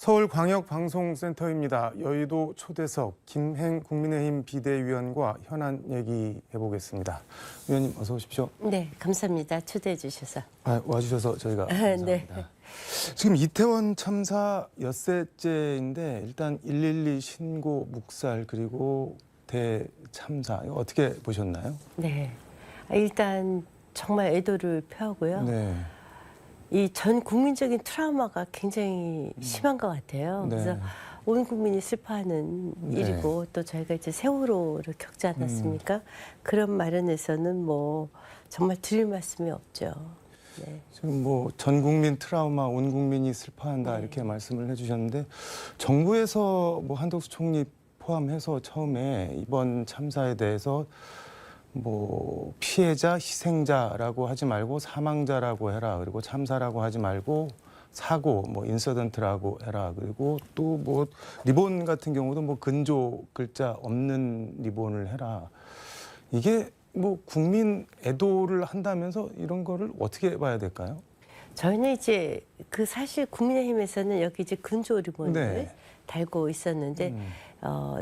서울광역방송센터입니다. 여의도 초대석 김행 국민의힘 비대위원과 현안 얘기해보겠습니다. 위원님 어서 오십시오. 네, 감사합니다. 초대해 주셔서. 와주셔서 저희가 감사합니다. 네. 지금 이태원 참사 엿새째인데 일단 112 신고 묵살 그리고 대참사 이거 어떻게 보셨나요? 네, 일단 정말 애도를 표하고요. 네. 이 전 국민적인 트라우마가 굉장히 심한 것 같아요. 네. 그래서 온 국민이 슬퍼하는 네. 일이고 또 저희가 이제 세월호를 겪지 않았습니까? 그런 마련에서는 뭐 정말 드릴 말씀이 없죠. 네. 지금 뭐 전 국민 트라우마, 온 국민이 슬퍼한다 이렇게 말씀을 해주셨는데 정부에서 뭐 한덕수 총리 포함해서 처음에 이번 참사에 대해서 뭐 피해자, 희생자라고 하지 말고 사망자라고 해라. 그리고 참사라고 하지 말고 사고, 뭐 인서던트라고 해라. 그리고 또 뭐 리본 같은 경우도 뭐 근조 글자 없는 리본을 해라. 이게 뭐 국민 애도를 한다면서 이런 거를 어떻게 봐야 될까요? 저희는 이제 그 사실 국민의힘에서는 여기 이제 근조 리본을 네. 달고 있었는데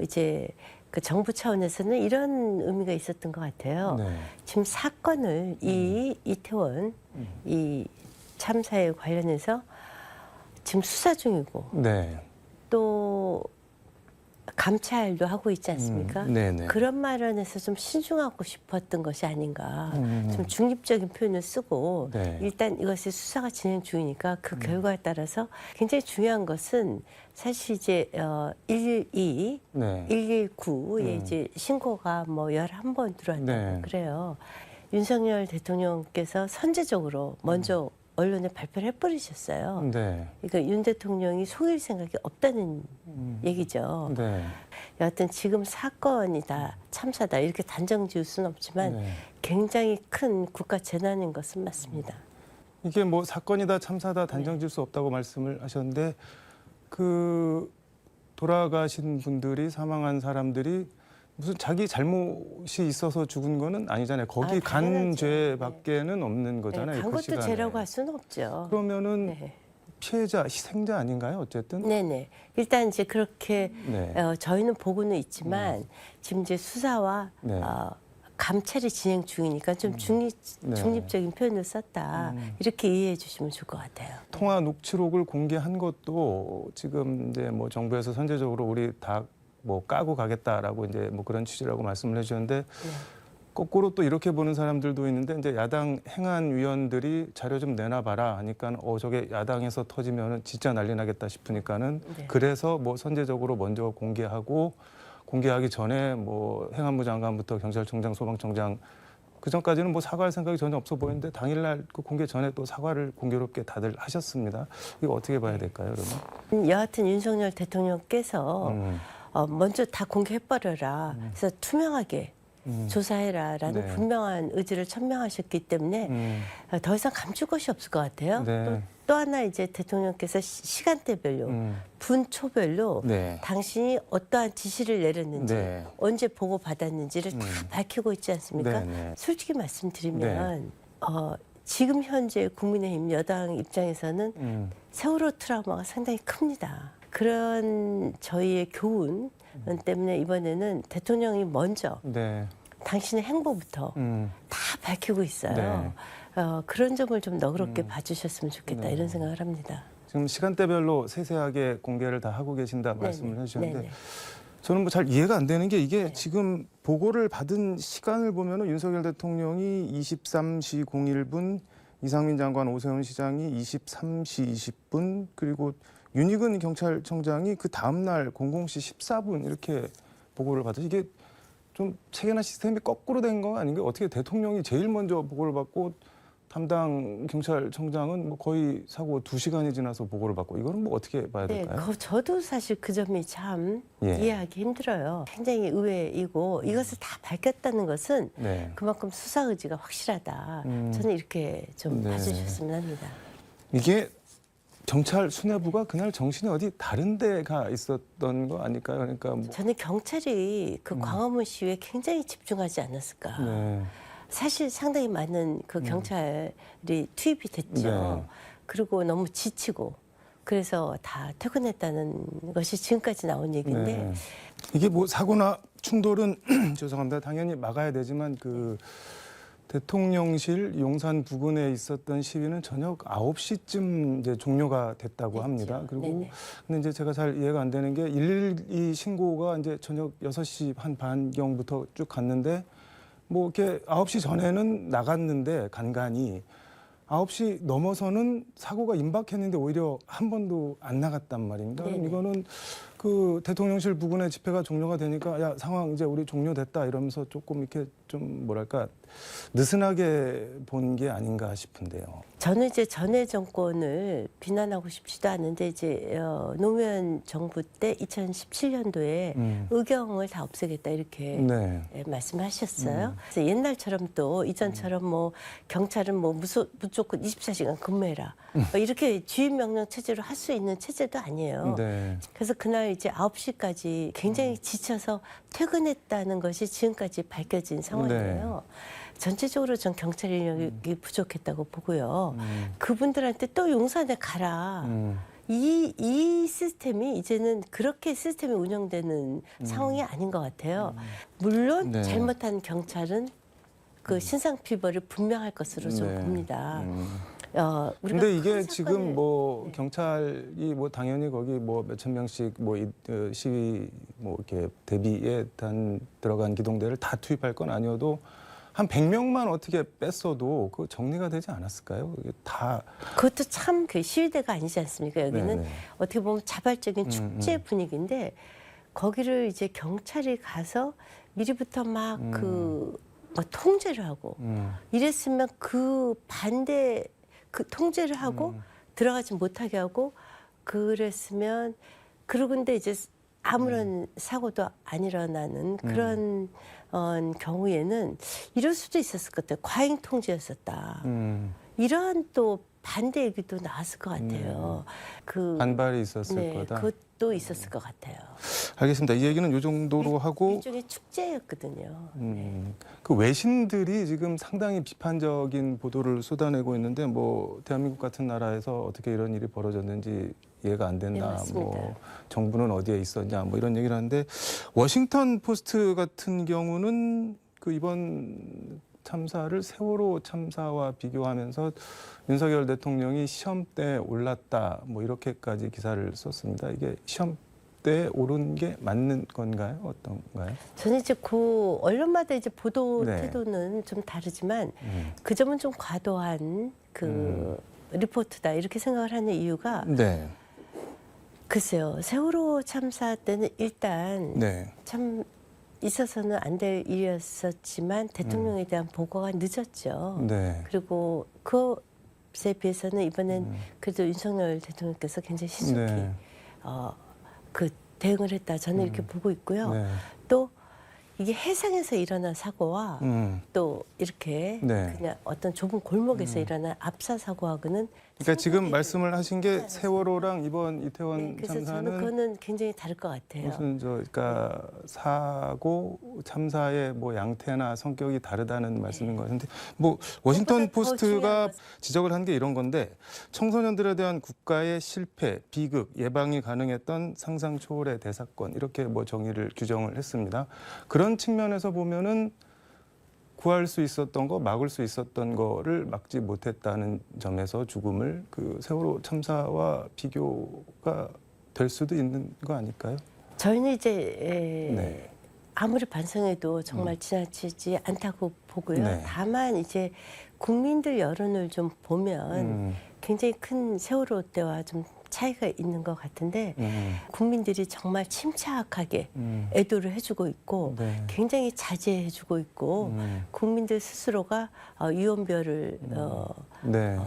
이제 그 정부 차원에서는 이런 의미가 있었던 것 같아요. 네. 지금 사건을 이 이태원 이 참사에 관련해서 지금 수사 중이고 네. 또 감찰도 하고 있지 않습니까? 네네. 그런 마련에서 좀 신중하고 싶었던 것이 아닌가. 좀 중립적인 표현을 쓰고 네. 일단 이것이 수사가 진행 중이니까 그 결과에 따라서 굉장히 중요한 것은 사실 이제 112, 네. 119에 이제 신고가 뭐 11번 들어왔다고 네. 그래요. 윤석열 대통령께서 선제적으로 먼저 언론에 발표를 해버리셨어요. 네. 그러니까 윤 대통령이 속일 생각이 없다는 얘기죠. 네. 여하튼 지금 사건이다, 참사다 이렇게 단정 지을 수는 없지만 네. 굉장히 큰 국가 재난인 것은 맞습니다. 이게 뭐 사건이다 참사다 단정질 수 없다고 말씀을 하셨는데 그 돌아가신 분들이 사망한 사람들이 무슨 자기 잘못이 있어서 죽은 거는 아니잖아요. 거기 간 당연하죠. 죄밖에는 없는 거잖아요. 간 그 것도 시간에. 죄라고 할 수는 없죠. 그러면은 네. 피해자, 희생자 아닌가요? 어쨌든. 네네. 일단 이제 그렇게 네. 저희는 보고는 있지만 지금 이제 수사와 네. 감찰이 진행 중이니까 좀 네. 중립적인 표현을 썼다. 이렇게 이해해 주시면 좋을 것 같아요. 통화 녹취록을 공개한 것도 지금 이제 뭐 정부에서 선제적으로 우리 다 뭐 까고 가겠다라고 이제 뭐 그런 취지라고 말씀을 해주셨는데 거꾸로 또 이렇게 보는 사람들도 있는데 이제 야당 행안위원들이 자료 좀 내놔봐라 하니까 저게 야당에서 터지면은 진짜 난리 나겠다 싶으니까는 네. 그래서 뭐 선제적으로 먼저 공개하고 공개하기 전에 뭐 행안부 장관부터 경찰청장, 소방청장 그 전까지는 뭐 사과할 생각이 전혀 없어 보이는데 당일날 그 공개 전에 또 사과를 공교롭게 다들 하셨습니다. 이거 어떻게 봐야 될까요, 그러면? 여하튼 윤석열 대통령께서 먼저 다 공개해버려라. 그래서 투명하게 조사해라라는 네. 분명한 의지를 천명하셨기 때문에 더 이상 감출 것이 없을 것 같아요. 네. 또 하나 이제 대통령께서 시간대별로 분초별로 네. 당신이 어떠한 지시를 내렸는지 네. 언제 보고 받았는지를 다 밝히고 있지 않습니까? 네, 네. 솔직히 말씀드리면 지금 현재 국민의힘 여당 입장에서는 세월호 트라우마가 상당히 큽니다. 그런 저희의 교훈 때문에 이번에는 대통령이 먼저 네. 당신의 행보부터 다 밝히고 있어요. 네. 그런 점을 좀 너그럽게 봐주셨으면 좋겠다 네. 이런 생각을 합니다. 지금 시간대별로 세세하게 공개를 다 하고 계신다 말씀을 해주셨는데 네네. 저는 뭐 잘 이해가 안 되는 게 이게 지금 보고를 받은 시간을 보면은 윤석열 대통령이 23시 01분, 이상민 장관, 오세훈 시장이 23시 20분, 그리고 윤익은 경찰청장이 그 다음 날 00시 14분 이렇게 보고를 받아서 이게 좀 체계나 시스템이 거꾸로 된 거 아닌가요? 어떻게 대통령이 제일 먼저 보고를 받고 담당 경찰청장은 뭐 거의 사고 2시간이 지나서 보고를 받고 이거는 뭐 어떻게 봐야 네, 될까요? 저도 사실 그 점이 참 예. 이해하기 힘들어요. 굉장히 의외이고 이것을 다 밝혔다는 것은 네. 그만큼 수사 의지가 확실하다. 저는 이렇게 좀 네. 봐주셨으면 합니다. 이게 경찰 수뇌부가 그날 정신이 어디 다른 데가 있었던 거 아닐까요? 그러니까 뭐, 저는 경찰이 그 광화문 시위에 굉장히 집중하지 않았을까. 네. 사실 상당히 많은 그 경찰이 투입이 됐죠. 네. 그리고 너무 지치고 그래서 다 퇴근했다는 것이 지금까지 나온 얘기인데 네. 이게 뭐 사고나 충돌은 죄송합니다. 당연히 막아야 되지만 그 대통령실 용산 부근에 있었던 시위는 저녁 9시쯤 이제 종료가 됐다고 됐죠. 합니다. 그리고 네네. 근데 이제 제가 잘 이해가 안 되는 게 112 신고가 이제 저녁 6시 한 반경부터 쭉 갔는데 뭐 이렇게 9시 전에는 나갔는데 간간히 9시 넘어서는 사고가 임박했는데 오히려 한 번도 안 나갔단 말입니다. 그럼 네네. 이거는 그 대통령실 부근의 집회가 종료가 되니까 야 상황 이제 우리 종료됐다 이러면서 조금 이렇게 좀 뭐랄까 느슨하게 본 게 아닌가 싶은데요. 저는 이제 전에 정권을 비난하고 싶지도 않은데 이제 노무현 정부 때 2017년도에 의경을 다 없애겠다 이렇게 네. 예, 말씀하셨어요. 그래서 옛날처럼 또 이전처럼 뭐 경찰은 뭐 무조건 24시간 근무해라 뭐 이렇게 주임 명령 체제로 할 수 있는 체제도 아니에요. 네. 그래서 그날 이제 9시까지 굉장히 지쳐서 퇴근했다는 것이 지금까지 밝혀진 상황이에요. 전체적으로 전 경찰 인력이 부족했다고 보고요. 그분들한테 또 용산에 가라. 이 시스템이 이제는 그렇게 시스템이 운영되는 상황이 아닌 것 같아요. 물론 네. 잘못한 경찰은 그 신상 피벌이 분명할 것으로 좀 네. 봅니다. 우리가 근데 이게 큰 지금 사건을- 뭐 네. 경찰이 뭐 당연히 거기 뭐 몇천 명씩 뭐 시위 뭐 이렇게 대비에 들어간 기동대를 다 투입할 건 아니어도 한 100명만 어떻게 뺐어도 그 정리가 되지 않았을까요? 이게 다 그것도 참 그 시위대가 아니지 않습니까? 여기는 네네. 어떻게 보면 자발적인 축제 분위기인데 거기를 이제 경찰이 가서 미리부터 막 막 통제를 하고 이랬으면 그 반대 그 통제를 하고 들어가지 못하게 하고 그랬으면 그러고근데 이제 아무런 사고도 안 일어나는 그런 경우에는 이럴 수도 있었을 것 같아요. 과잉 통제였었다. 이러한 또 반대 얘기도 나왔을 것 같아요. 그 반발이 있었을 네, 거다. 그것도 있었을 것 같아요. 알겠습니다. 이 얘기는 요 정도로 하고 일종의 축제였거든요. 그 외신들이 지금 상당히 비판적인 보도를 쏟아내고 있는데 뭐 대한민국 같은 나라에서 어떻게 이런 일이 벌어졌는지 이해가 안 된다. 네, 맞습니다. 뭐 정부는 어디에 있었냐 뭐 이런 얘기를 하는데 워싱턴 포스트 같은 경우는 그 이번 참사를 세월호 참사와 비교하면서 윤석열 대통령이 시험대에 올랐다 뭐 이렇게까지 기사를 썼습니다. 이게 시험대에 오른 게 맞는 건가요? 어떤가요? 저는 이제 그 언론마다 이제 보도 네. 태도는 좀 다르지만 그 점은 좀 과도한 그 리포트다 이렇게 생각을 하는 이유가 네. 글쎄요. 세월호 참사 때는 일단 네. 참 있어서는 안 될 일이었었지만 대통령에 대한 보고가 늦었죠. 네. 그리고 그것에 비해서는 이번엔 그래도 윤석열 대통령께서 굉장히 신속히 네. 그 대응을 했다. 저는 이렇게 보고 있고요. 네. 또 이게 해상에서 일어난 사고와 또 이렇게 네. 그냥 어떤 좁은 골목에서 일어난 압사 사고하고는 그러니까 지금 상당히 말씀을 하신 게 않습니다. 세월호랑 이번 네, 이태원 그래서 저는 참사는 그거는 굉장히 다를 것 같아요. 무슨 그러니까 사고 참사의 뭐 양태나 성격이 다르다는 말씀인 것 같은데 뭐 워싱턴 그것보다 더 중요한 포스트가 것은- 지적을 한 게 이런 건데 청소년들에 대한 국가의 실패, 비극, 예방이 가능했던 상상 초월의 대사건 이렇게 뭐 규정을 했습니다. 그런 측면에서 보면은 구할 수 있었던 거, 막을 수 있었던 거를 막지 못했다는 점에서 죽음을 그 세월호 참사와 비교가 될 수도 있는 거 아닐까요? 저희는 이제 네. 아무리 반성해도 정말 지나치지 않다고 보고요. 네. 다만 이제 국민들 여론을 좀 보면 굉장히 큰 세월호 때와 좀 차이가 있는 것 같은데 국민들이 정말 침착하게 애도를 해주고 있고 네. 굉장히 자제해주고 있고 국민들 스스로가 유언별을 네.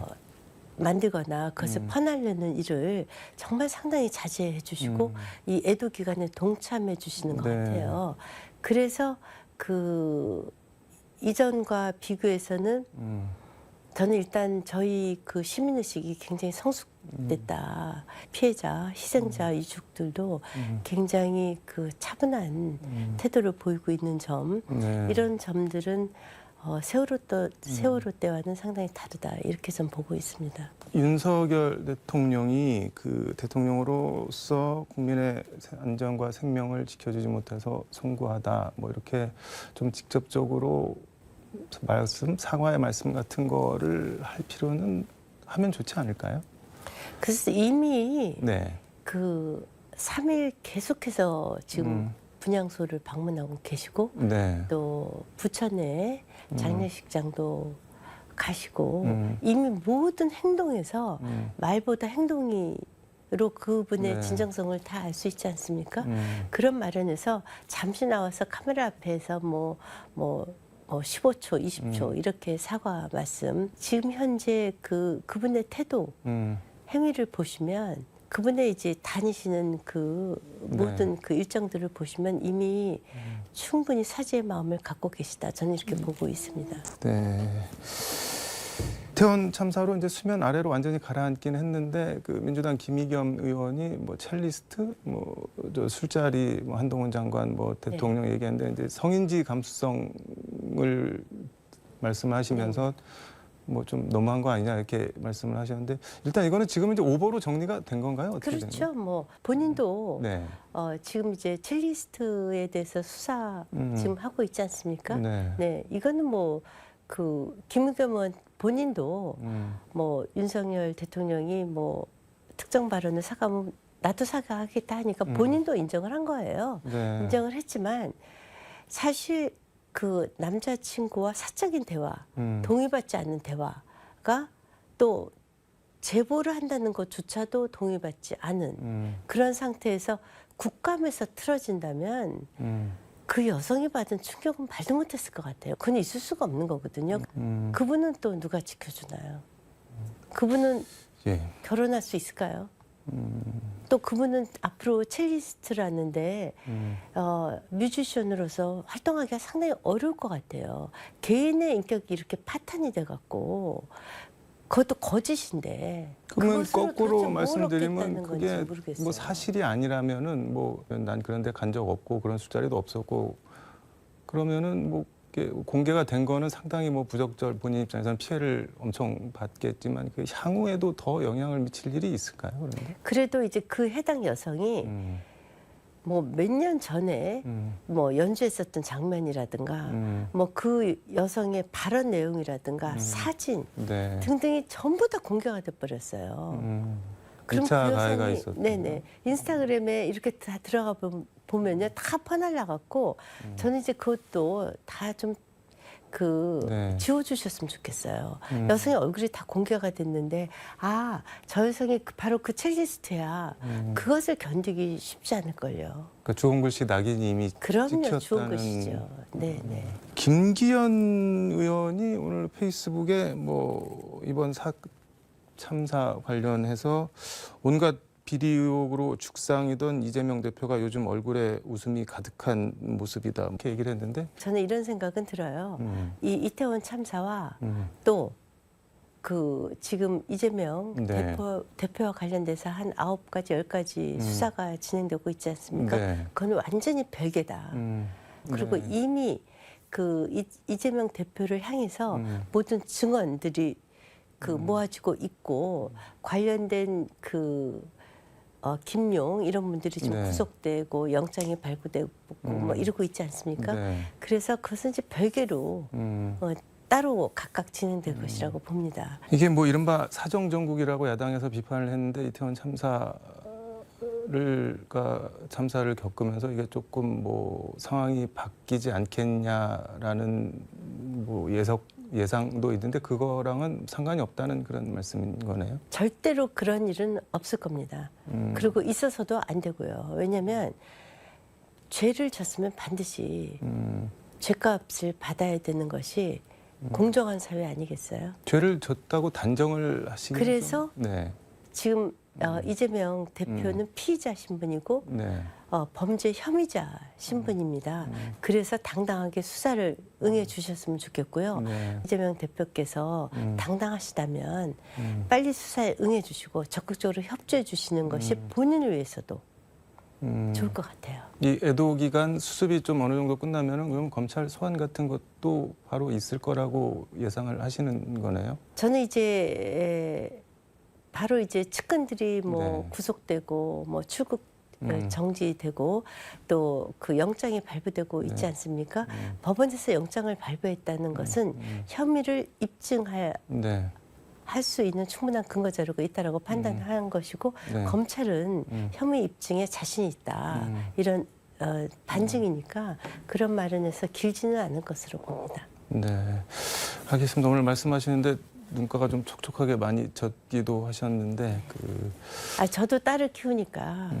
만들거나 그것을 퍼나르는 일을 정말 상당히 자제해 주시고 이 애도 기간에 동참해 주시는 것 네. 같아요. 그래서 그 이전과 비교해서는 저는 일단 저희 그 시민의식이 굉장히 성숙됐다. 피해자, 희생자, 유족들도 굉장히 그 차분한 태도를 보이고 있는 점 네. 이런 점들은 세월호 때와는 상당히 다르다 이렇게 좀 보고 있습니다. 윤석열 대통령이 그 대통령으로서 국민의 안전과 생명을 지켜주지 못해서 송구하다 뭐 이렇게 좀 직접적으로 사과의 말씀 같은 거를 할 필요는 하면 좋지 않을까요? 그래서 이미 네. 그 3일 계속해서 지금 분향소를 방문하고 계시고 네. 또 부천에 장례식장도 가시고 이미 모든 행동에서 말보다 행동으로 그분의 네. 진정성을 다 알 수 있지 않습니까? 그런 마련에서 잠시 나와서 카메라 앞에서 15초, 20초 이렇게 사과 말씀. 지금 현재 그분의 태도, 행위를 보시면 그분의 이제 다니시는 그 모든 그 일정들을 보시면 이미 충분히 사죄의 마음을 갖고 계시다. 저는 이렇게 보고 있습니다. 네. 이태원 참사로 이제 수면 아래로 완전히 가라앉긴 했는데 그 민주당 김의겸 의원이 뭐 첼리스트, 뭐 저 술자리, 뭐 한동훈 장관, 뭐 대통령 얘기했는데 이제 성인지 감수성을 말씀하시면서 뭐 좀 너무한 거 아니냐 이렇게 말씀을 하셨는데 일단 이거는 지금 이제 오버로 정리가 된 건가요? 어떻게 된 그렇죠. 거예요? 뭐 본인도 네. 지금 이제 첼리스트에 대해서 수사 지금 하고 있지 않습니까? 네. 네, 이거는 뭐 김의겸 의원 본인도 뭐 윤석열 대통령이 뭐 특정 발언을 사과하면 나도 사과하겠다 하니까 본인도 인정을 한 거예요. 네. 인정을 했지만 사실 그 남자친구와 사적인 대화, 동의받지 않는 대화가 또 제보를 한다는 것조차도 동의받지 않은 그런 상태에서 국감에서 틀어진다면 그 여성이 받은 충격은 말도 못했을 것 같아요. 그건 있을 수가 없는 거거든요. 그분은 또 누가 지켜주나요? 그분은 예. 결혼할 수 있을까요? 또 그분은 앞으로 첼리스트라는데 뮤지션으로서 활동하기가 상당히 어려울 것 같아요. 개인의 인격이 이렇게 파탄이 돼갖고 그것도 거짓인데. 그러면 그것으로 거꾸로 도대체 뭘 말씀드리면 얻겠다는 건지 그게 모르겠어요. 뭐 사실이 아니라면은 뭐 난 그런 데 간 적 없고 그런 술자리도 없었고 그러면은 뭐 이게 공개가 된 거는 상당히 뭐 부적절 본인 입장에서는 피해를 엄청 받겠지만 그 향후에도 더 영향을 미칠 일이 있을까요? 그런데? 그래도 이제 그 해당 여성이 뭐 몇 년 전에 뭐 연주했었던 장면이라든가 뭐 그 여성의 발언 내용이라든가 사진 네. 등등이 전부 다 공개가 돼 버렸어요. 그럼 2차 그 가해가 여성이 있었죠. 네네 인스타그램에 이렇게 다 들어가 보면요 다 퍼날라갖고 저는 이제 그것도 다 좀 네. 지워주셨으면 좋겠어요. 여성의 얼굴이 다 공개가 됐는데 저 여성이 바로 그 첼리스트야. 그것을 견디기 쉽지 않을걸요. 그러니까 좋은 글씨 낙인이 이미 그럼요, 찍혔다는. 좋은 것이죠. 네네. 김기현 의원이 오늘 페이스북에 뭐 이번 참사 관련해서 온갖 비리 의혹으로 죽상이던 이재명 대표가 요즘 얼굴에 웃음이 가득한 모습이다 이렇게 얘기를 했는데 저는 이런 생각은 들어요. 이 이태원 참사와 또 지금 이재명 네. 대표와 관련돼서 한 9가지, 10가지 수사가 진행되고 있지 않습니까? 네. 그건 완전히 별개다. 그리고 네. 이미 이재명 대표를 향해서 모든 증언들이 모아지고 있고 관련된 김용 이런 분들이 지금 네. 구속되고 영장이 발부되고 뭐 이러고 있지 않습니까? 네. 그래서 그것은 이제 별개로 따로 각각 진행될 것이라고 봅니다. 이게 뭐 이른바 사정정국이라고 야당에서 비판을 했는데 이태원 참사를 겪으면서 이게 조금 뭐 상황이 바뀌지 않겠냐라는 뭐 예상도 있는데 그거랑은 상관이 없다는 그런 말씀인 거네요. 절대로 그런 일은 없을 겁니다. 그리고 있어서도 안 되고요. 왜냐하면 죄를 졌으면 반드시 죄값을 받아야 되는 것이 공정한 사회 아니겠어요? 죄를 졌다고 단정을 하시는 그래서 네. 지금 이재명 대표는 피의자 신분이고 네. 범죄 혐의자 신분입니다. 그래서 당당하게 수사를 응해 주셨으면 좋겠고요. 네. 이재명 대표께서 당당하시다면 빨리 수사에 응해 주시고 적극적으로 협조해 주시는 것이 본인을 위해서도 좋을 것 같아요. 이 애도 기간 수습이 좀 어느 정도 끝나면은 그럼 검찰 소환 같은 것도 바로 있을 거라고 예상을 하시는 거네요. 저는 이제 바로 이제 측근들이 뭐 네. 구속되고 뭐 출국 음. 정지되고 또 그 영장이 발부되고 있지 네. 않습니까? 법원에서 영장을 발부했다는 것은 혐의를 입증할 네. 수 있는 충분한 근거 자료가 있다라고 판단한 것이고 네. 검찰은 혐의 입증에 자신이 있다 이런 반증이니까 그런 마련에서 길지는 않을 것으로 봅니다. 네. 알겠습니다. 오늘 말씀하시는데 눈가가 좀 촉촉하게 많이 젖기도 하셨는데 저도 딸을 키우니까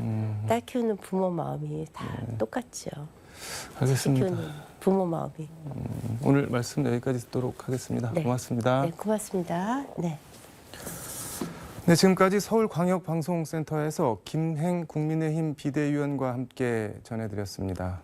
딸 키우는 부모 마음이 다 똑같죠. 자식 알겠습니다. 키우는 부모 마음이. 오늘 말씀 여기까지 듣도록 하겠습니다. 네. 고맙습니다. 네, 고맙습니다. 네. 네, 지금까지 서울광역방송센터에서 김행 국민의힘 비대위원과 함께 전해드렸습니다.